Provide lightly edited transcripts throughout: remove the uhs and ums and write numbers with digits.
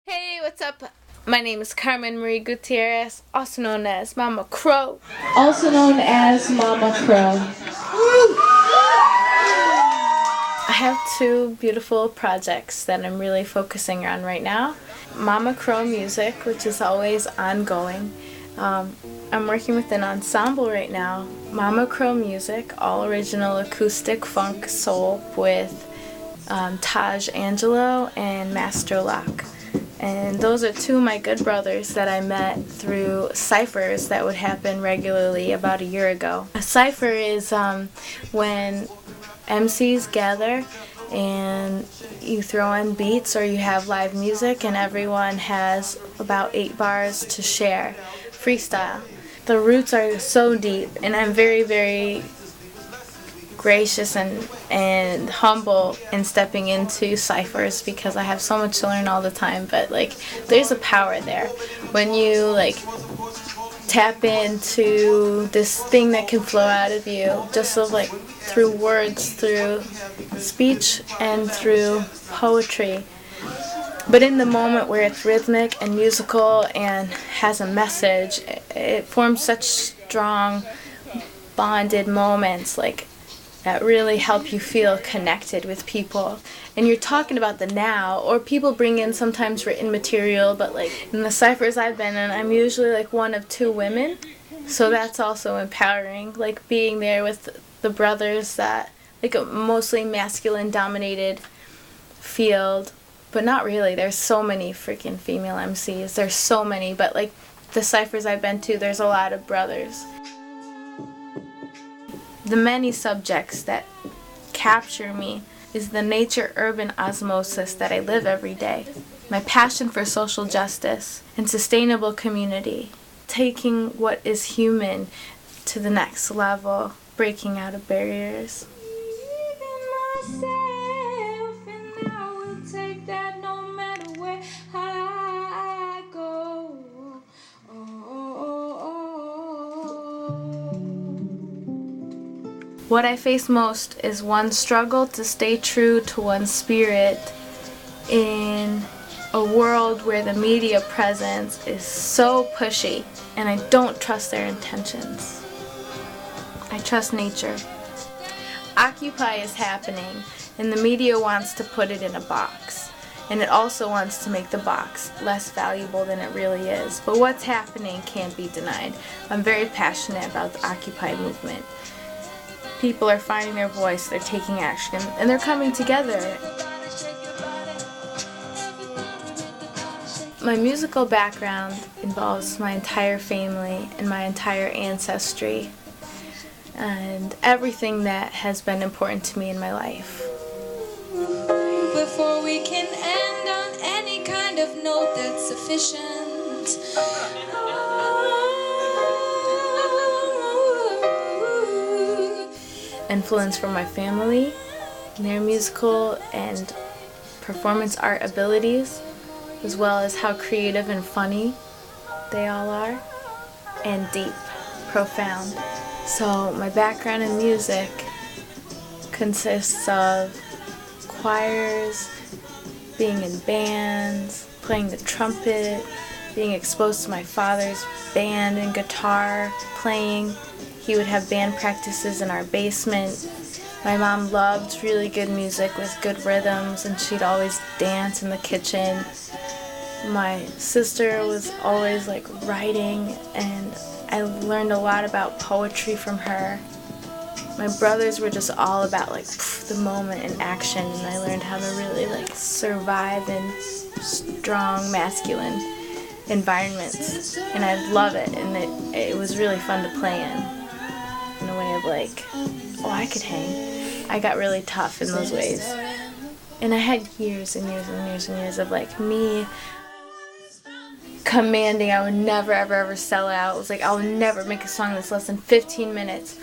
Hey, what's up? My name is Carmen Marie Gutierrez, also known as Mama Crow. Also known as Mama Crow. I have two beautiful projects that I'm really focusing on right now. Mama Crow Music, which is always ongoing. I'm working with an ensemble right now, Mama Crow Music, all original acoustic funk soul with Taj Angelo and Master Lock. And those are two of my good brothers that I met through ciphers that would happen regularly about a year ago. A cipher is when MCs gather and you throw in beats or you have live music and everyone has about 8 bars to share, freestyle. The roots are so deep and I'm very, very gracious and humble in stepping into ciphers because I have so much to learn all the time, but there's a power there when you tap into this thing that can flow out of you just through words, through speech, and through poetry. But in the moment where it's rhythmic and musical and has a message, it forms such strong bonded moments that really help you feel connected with people. And you're talking about the now, or people bring in sometimes written material, but in the ciphers I've been in, I'm usually one of 2 women, so that's also empowering, being there with the brothers that, a mostly masculine dominated field, but not really. There's so many freaking female MCs, there's so many, but the ciphers I've been to, there's a lot of brothers. The many subjects that capture me is the nature-urban osmosis that I live every day, my passion for social justice and sustainable community, taking what is human to the next level, breaking out of barriers. What I face most is one's struggle to stay true to one's spirit in a world where the media presence is so pushy and I don't trust their intentions. I trust nature. Occupy is happening and the media wants to put it in a box, and it also wants to make the box less valuable than it really is. But what's happening can't be denied. I'm very passionate about the Occupy movement. People are finding their voice, they're taking action, and they're coming together. My musical background involves my entire family and my entire ancestry and everything that has been important to me in my life. Before we can end on any kind of note that's sufficient, influence from my family, their musical and performance art abilities, as well as how creative and funny they all are, and deep, profound. So my background in music consists of choirs, being in bands, playing the trumpet, being exposed to my father's band and guitar playing. He would have band practices in our basement. My mom loved really good music with good rhythms, and she'd always dance in the kitchen. My sister was always writing, and I learned a lot about poetry from her. My brothers were just all about the moment and action, and I learned how to really survive in strong masculine environments, and I love it, and it was really fun to play in a way of I could hang. I got really tough in those ways, and I had years and years and years and years of me commanding I would never ever ever sell out. It was I would never make a song that's less than 15 minutes.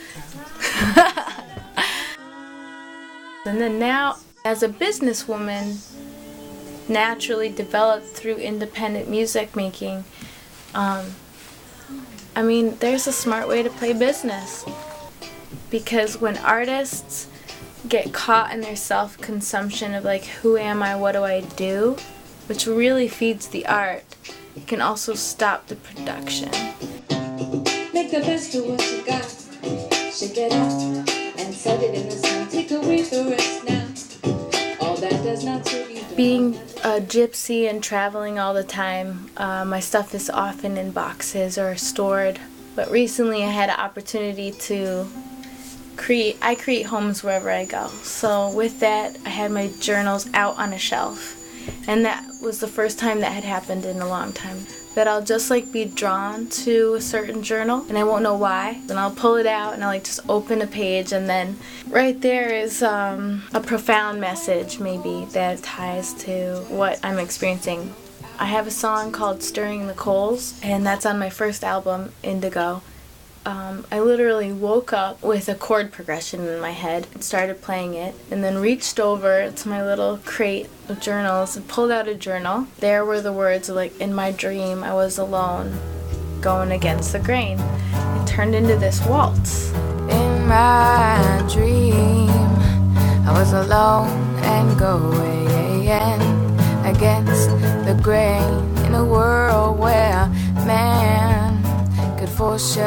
And then now, as a businesswoman, naturally developed through independent music making, there's a smart way to play business. Because when artists get caught in their self-consumption of who am I, what do I do, which really feeds the art, it can also stop the production. Make the best of what you got. Shake it out and set it in the sun. Take away the rest now. All that does not serve you. Being a gypsy and traveling all the time, my stuff is often in boxes or stored. But recently I had an opportunity to create homes wherever I go. So with that, I had my journals out on a shelf. And that was the first time that had happened in a long time. That I'll just like be drawn to a certain journal and I won't know why. Then I'll pull it out and I'll like just open a page, and then right there is a profound message maybe that ties to what I'm experiencing. I have a song called Stirring the Coals, and that's on my first album, Indigo. I literally woke up with a chord progression in my head and started playing it, and then reached over to my little crate of journals and pulled out a journal. There were the words like, "In my dream I was alone, going against the grain." It turned into this waltz. In my dream I was alone and going against the grain, in a world where man could force you